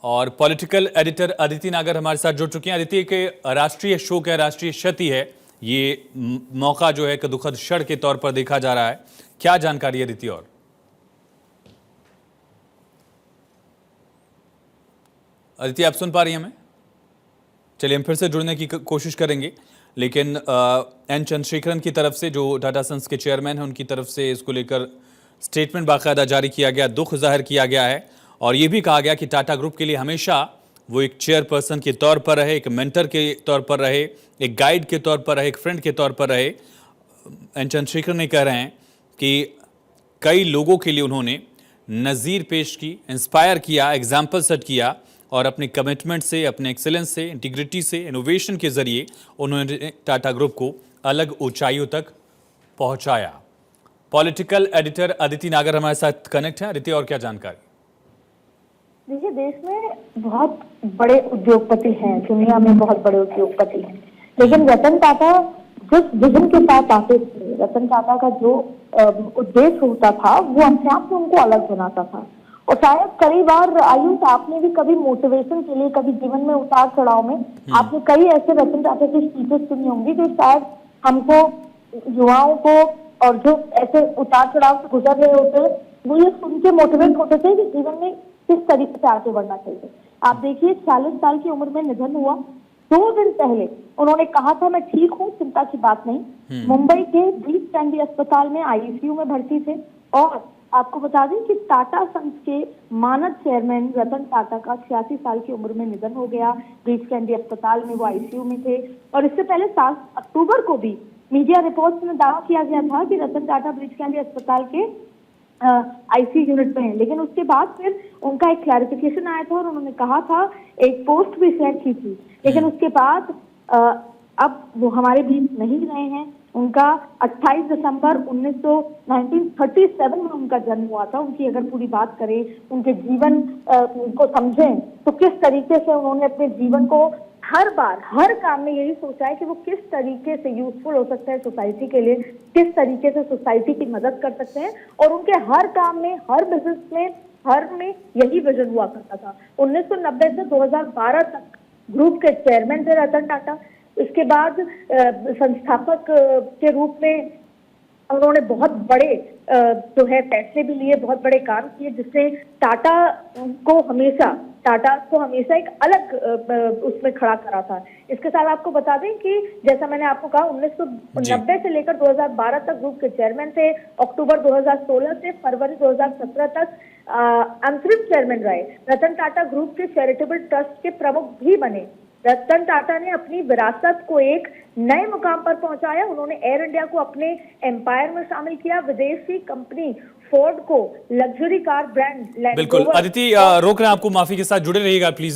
और political editor Aditi नागर हमारे साथ जुड़ चुके हैं। अदिति, के राष्ट्रीय शोक है, राष्ट्रीय क्षति है, ये मौका जो है एक दुखद क्षण के तौर पर देखा जा रहा है। क्या जानकारी है अदिति? और अदिति, आप सुन पा रही हैं हमें? चलिए हम फिर से जुड़ने की कोशिश करेंगे, लेकिन एन चंद्रशेखरन की तरफ से, जो टाटा सन्स के चेयरमैन हैं, उनकी तरफ से इसको लेकर स्टेटमेंट बाकायदा जारी किया गया, दुख जाहिर किया गया है और ये भी कहा गया कि टाटा ग्रुप के लिए हमेशा वो एक चेयरपर्सन के तौर पर रहे, एक मेंटर के तौर पर रहे, एक गाइड के तौर पर रहे, एक फ्रेंड के तौर पर रहे। एन चंद्रशेखर ने कह रहे हैं कि कई लोगों के लिए उन्होंने नज़ीर पेश की, इंस्पायर किया, एग्जाम्पल सेट किया और अपने कमिटमेंट से, अपने एक्सेलेंस से, इंटीग्रिटी से, इनोवेशन के जरिए उन्होंने टाटा ग्रुप को अलग ऊंचाइयों तक पहुंचाया। पॉलिटिकल एडिटर अदिति नागर हमारे साथ कनेक्ट है। अदिति, और क्या जानकारी? देखिए, देश में बहुत बड़े उद्योगपति हैं, दुनिया में बहुत बड़े उद्योगपति हैं, लेकिन रतन टाटा जिस विजन के साथ आते थे, रतन टाटा का जो उद्देश्य होता था, वो अपने आप में उनको अलग बनाता था। और शायद कई बार आयुष, आपने भी कभी मोटिवेशन के लिए, कभी जीवन में उतार चढ़ाव में आपने कई ऐसे रतन टाटा की स्पीचेस सुनी होंगी जो शायद हमको, युवाओं को, और जो ऐसे उतार चढ़ाव से गुजर रहे होते, वो ये सुन के मोटिवेट होते थे कि जीवन में किस तरीके से आगे बढ़ना चाहिए। आप देखिए, 40 साल की उम्र में निधन हुआ। 2 दिन पहले उन्होंने कहा था, मैं ठीक हूँ, चिंता की बात नहीं। मुंबई के ब्रीच कैंडी अस्पताल में आईसीयू में भर्ती थे। और आपको बता दें कि टाटा सन्स के मानद चेयरमैन रतन टाटा का 86 साल की उम्र में निधन हो गया। ब्रीच कैंडी अस्पताल में वो आईसीयू में थे। और इससे पहले 7 अक्टूबर को भी मीडिया रिपोर्ट्स में दावा किया गया था कि रतन टाटा ब्रीच कैंडी अस्पताल के आईसीयू यूनिट में है। लेकिन उसके बाद फिर उनका एक क्लैरिफिकेशन आया था और उन्होंने कहा था, एक पोस्ट भी शेयर की थी, लेकिन उसके बाद अब वो हमारे बीच नहीं रहे हैं। उनका 28 दिसंबर 1937 में उनका जन्म हुआ था। उनकी अगर पूरी बात करें, उनके जीवन को समझें, तो किस तरीके से उन्होंने अपने जीवन को हर बार, हर काम में यही सोचा है कि वो किस तरीके से यूजफुल हो सकता है सोसाइटी के लिए, किस तरीके से सोसाइटी की मदद कर सकते हैं। और उनके हर काम में, हर बिजनेस में, हर में यही विजन हुआ करता था। 1990 से 2012 तक ग्रुप के चेयरमैन थे रतन टाटा। इसके बाद संस्थापक के रूप में उन्होंने बहुत बड़े जो है फैसले भी लिए, बहुत बड़े काम किए, जिससे टाटा को हमेशा एक अलग उसमें खड़ा करा था। इसके साथ आपको बता दें कि जैसा मैंने आपको कहा, 1990 से लेकर 2012 तक ग्रुप के चेयरमैन थे। अक्टूबर 2016 से फरवरी 2017 तक अंतरिम चेयरमैन रहे। रतन टाटा ग्रुप के चैरिटेबल ट्रस्ट के प्रमुख भी बने। रतन टाटा ने अपनी विरासत को एक नए मुकाम पर पहुंचाया। उन्होंने एयर इंडिया को अपने एम्पायर में शामिल किया। विदेशी कंपनी फोर्ड को लग्जरी कार ब्रांड बिल्कुल। अदिति, रोक रहे हैं आपको, माफी के साथ जुड़े रहिएगा प्लीज।